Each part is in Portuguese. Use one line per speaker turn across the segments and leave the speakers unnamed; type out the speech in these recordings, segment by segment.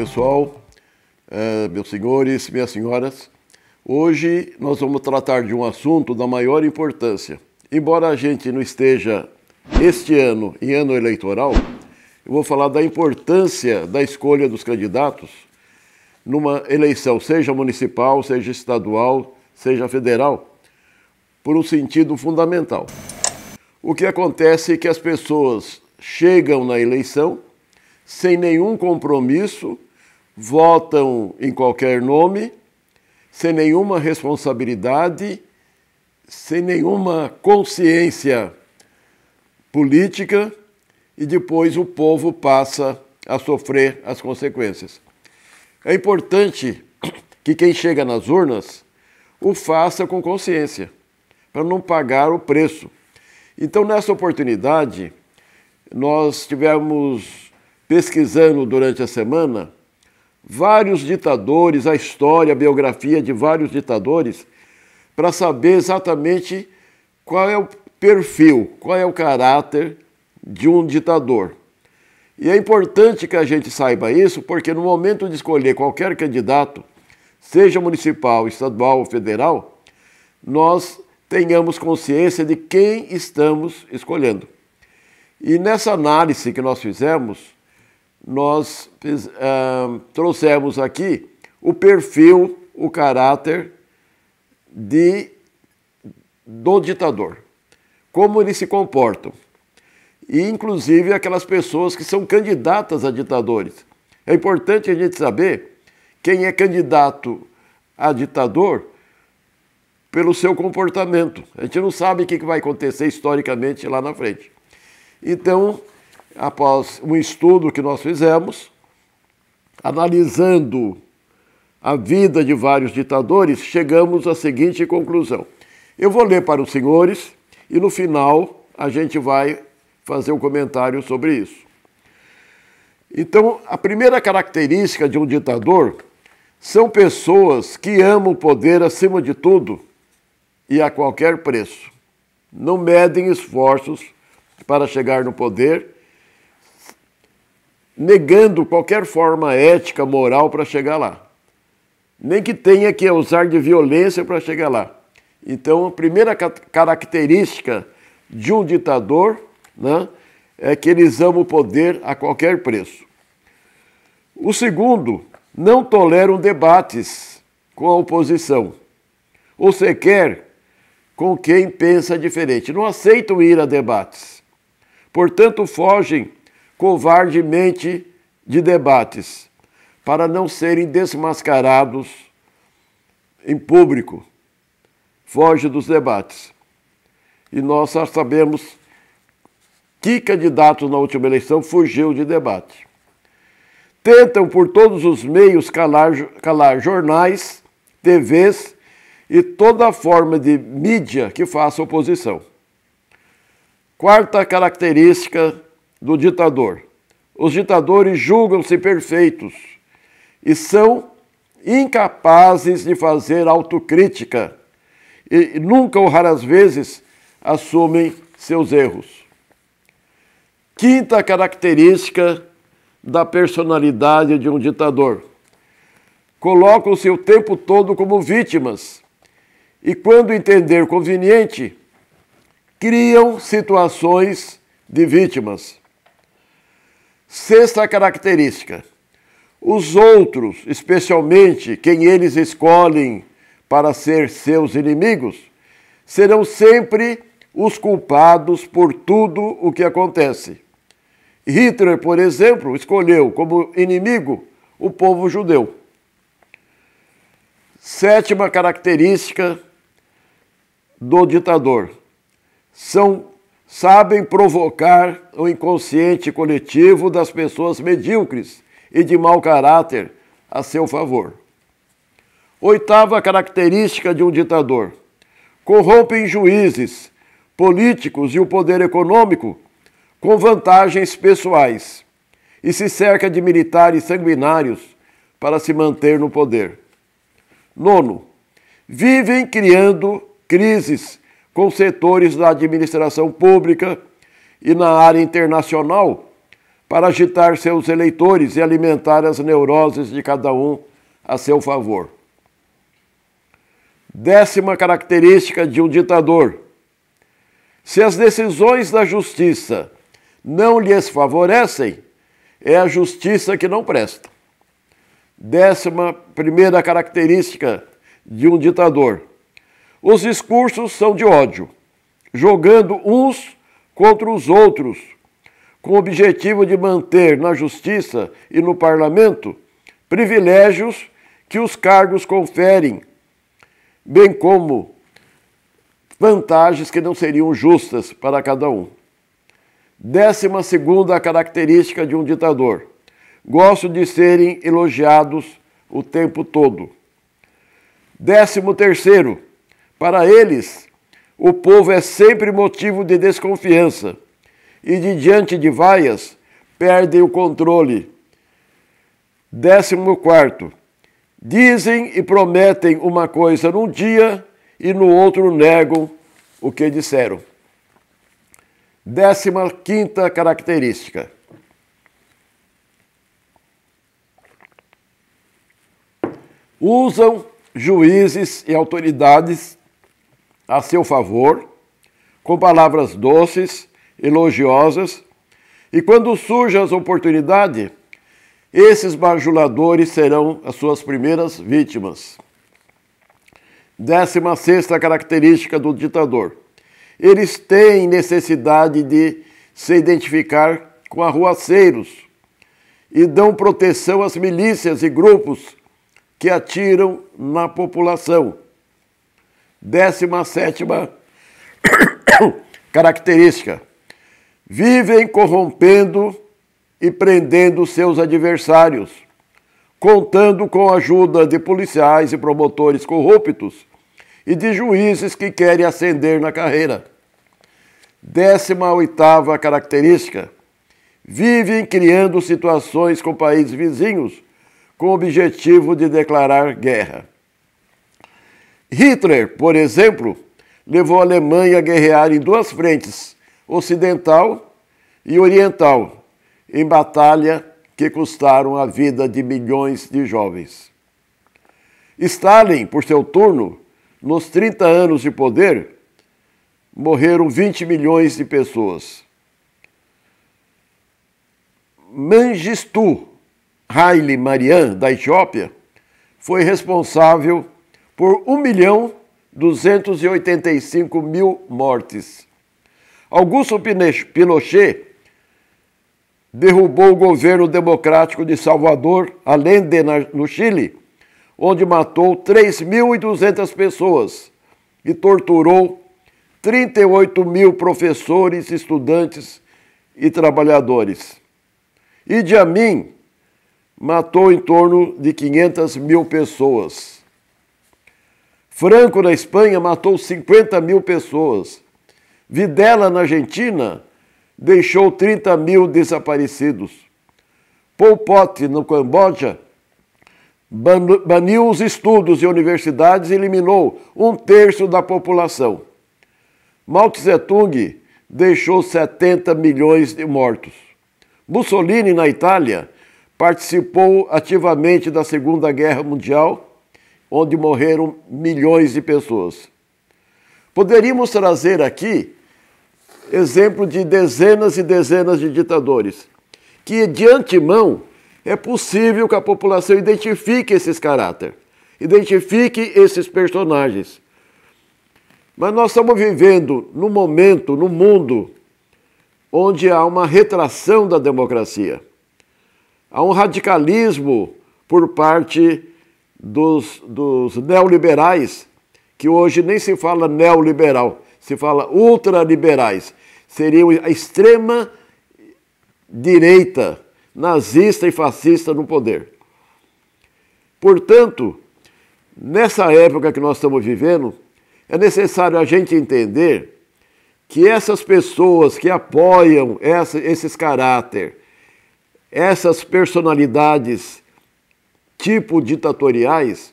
pessoal, meus senhores, minhas senhoras. Hoje nós vamos tratar de um assunto da maior importância. Embora a gente não esteja este ano em ano eleitoral, eu vou falar da importância da escolha dos candidatos numa eleição, seja municipal, seja estadual, seja federal, por um sentido fundamental. O que acontece é que as pessoas chegam na eleição sem nenhum compromisso, votam em qualquer nome, sem nenhuma responsabilidade, sem nenhuma consciência política, e depois o povo passa a sofrer as consequências. É importante que quem chega nas urnas o faça com consciência, para não pagar o preço. Então, nessa oportunidade, nós tivemos pesquisando durante a semana vários ditadores, a história, a biografia de vários ditadores, para saber exatamente qual é o perfil, qual é o caráter de um ditador. E é importante que a gente saiba isso, porque no momento de escolher qualquer candidato, seja municipal, estadual ou federal, nós tenhamos consciência de quem estamos escolhendo. E nessa análise que nós fizemos, nós trouxemos aqui o perfil, o caráter do ditador, como eles se comportam, e inclusive aquelas pessoas que são candidatas a ditadores. É importante a gente saber quem é candidato a ditador pelo seu comportamento. A gente não sabe o que vai acontecer historicamente lá na frente. Então, após um estudo que nós fizemos, analisando a vida de vários ditadores, chegamos à seguinte conclusão. Eu vou ler para os senhores e no final a gente vai fazer um comentário sobre isso. Então, a primeira característica de um ditador são pessoas que amam o poder acima de tudo e a qualquer preço. Não medem esforços para chegar no poder, negando qualquer forma ética, moral para chegar lá. Nem que tenha que usar de violência para chegar lá. Então, a primeira característica de um ditador, né, é que eles amam o poder a qualquer preço. O segundo, não toleram debates com a oposição, ou sequer com quem pensa diferente. Não aceitam ir a debates. Portanto, fogem covardemente de debates, para não serem desmascarados em público. Foge dos debates. E nós já sabemos que candidato na última eleição fugiu de debate. Tentam por todos os meios calar jornais, TVs e toda forma de mídia que faça oposição. Quarta característica do ditador. Os ditadores julgam-se perfeitos e são incapazes de fazer autocrítica e nunca ou raras vezes assumem seus erros. Quinta característica da personalidade de um ditador. Colocam-se o tempo todo como vítimas e, quando entender conveniente, criam situações de vítimas. Sexta característica. Os outros, especialmente quem eles escolhem para ser seus inimigos, serão sempre os culpados por tudo o que acontece. Hitler, por exemplo, escolheu como inimigo o povo judeu. Sétima característica do ditador. Sabem provocar o inconsciente coletivo das pessoas medíocres e de mau caráter a seu favor. Oitava característica de um ditador. Corrompem juízes, políticos e o poder econômico com vantagens pessoais e se cerca de militares sanguinários para se manter no poder. Nono, vivem criando crises com setores da administração pública e na área internacional para agitar seus eleitores e alimentar as neuroses de cada um a seu favor. 10ª característica de um ditador: se as decisões da justiça não lhes favorecem, é a justiça que não presta. 11ª característica de um ditador: os discursos são de ódio, jogando uns contra os outros, com o objetivo de manter na justiça e no parlamento privilégios que os cargos conferem, bem como vantagens que não seriam justas para cada um. 12ª característica de um ditador: gostam de serem elogiados o tempo todo. 13º, para eles, o povo é sempre motivo de desconfiança e, diante de vaias, perdem o controle. 14º, dizem e prometem uma coisa num dia e no outro negam o que disseram. 15ª característica: usam juízes e autoridades a seu favor, com palavras doces, elogiosas, e quando surgem as oportunidades, esses bajuladores serão as suas primeiras vítimas. 16ª característica do ditador: eles têm necessidade de se identificar com arruaceiros e dão proteção às milícias e grupos que atiram na população. 17ª característica: vivem corrompendo e prendendo seus adversários, contando com a ajuda de policiais e promotores corruptos e de juízes que querem ascender na carreira. 18ª característica: vivem criando situações com países vizinhos com o objetivo de declarar guerra. Hitler, por exemplo, levou a Alemanha a guerrear em duas frentes, ocidental e oriental, em batalha que custaram a vida de milhões de jovens. Stalin, por seu turno, nos 30 anos de poder, morreram 20 milhões de pessoas. Mengistu Haile Mariam, da Etiópia, foi responsável por 1.285.000 mortes. Augusto Pinochet derrubou o governo democrático de Salvador Allende, no Chile, onde matou 3.200 pessoas e torturou 38.000 professores, estudantes e trabalhadores. Idi Amin matou em torno de 500.000 pessoas. Franco, na Espanha, matou 50.000 pessoas. Videla, na Argentina, deixou 30.000 desaparecidos. Pol Pot, no Camboja, baniu os estudos e universidades e eliminou 1/3 da população. Mao Tse-tung deixou 70 milhões de mortos. Mussolini, na Itália, participou ativamente da Segunda Guerra Mundial, onde morreram milhões de pessoas. Poderíamos trazer aqui exemplo de dezenas e dezenas de ditadores, que de antemão é possível que a população identifique esses caráteres, identifique esses personagens. Mas nós estamos vivendo num momento, num mundo, onde há uma retração da democracia. Há um radicalismo por parte dos neoliberais, que hoje nem se fala neoliberal, se fala ultraliberais. Seriam a extrema direita, nazista e fascista no poder. Portanto, nessa época que nós estamos vivendo, é necessário a gente entender que essas pessoas que apoiam esses caráteres, essas personalidades tipo ditatoriais,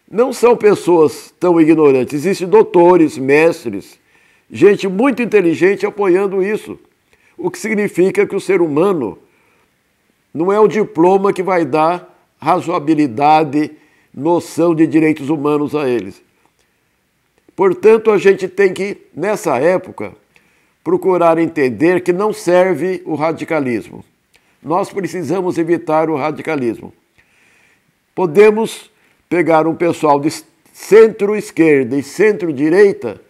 não são pessoas tão ignorantes. Existem doutores, mestres, gente muito inteligente apoiando isso. o que significa que o ser humano não é o diploma que vai dar razoabilidade, noção de direitos humanos a eles. Portanto, a gente tem que, nessa época, procurar entender que não serve o radicalismo. Nós precisamos evitar o radicalismo. Podemos pegar um pessoal de centro-esquerda e centro-direita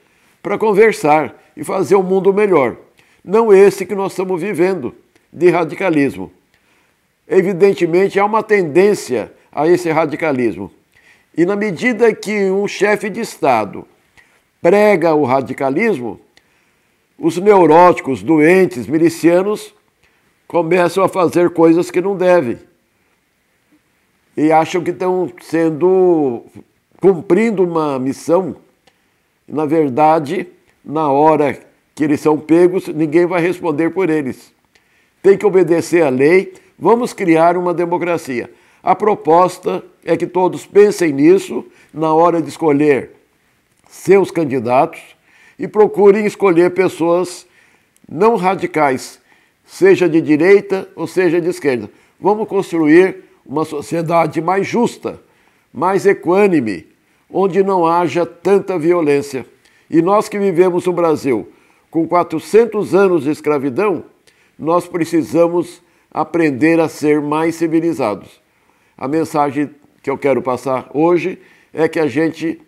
para conversar e fazer um mundo melhor. Não esse que nós estamos vivendo, de radicalismo. Evidentemente, há uma tendência a esse radicalismo. E na medida que um chefe de Estado prega o radicalismo, os neuróticos, doentes, milicianos, começam a fazer coisas que não devem. E acham que estão cumprindo uma missão. Na verdade, na hora que eles são pegos, ninguém vai responder por eles. Tem que obedecer à lei. Vamos criar uma democracia. A proposta é que todos pensem nisso na hora de escolher seus candidatos e procurem escolher pessoas não radicais, seja de direita ou seja de esquerda. Vamos construir uma sociedade mais justa, mais equânime, onde não haja tanta violência. E nós que vivemos no Brasil com 400 anos de escravidão, nós precisamos aprender a ser mais civilizados. A mensagem que eu quero passar hoje é que a gente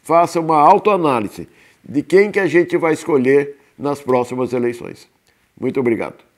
faça uma autoanálise de quem que a gente vai escolher nas próximas eleições. Muito obrigado.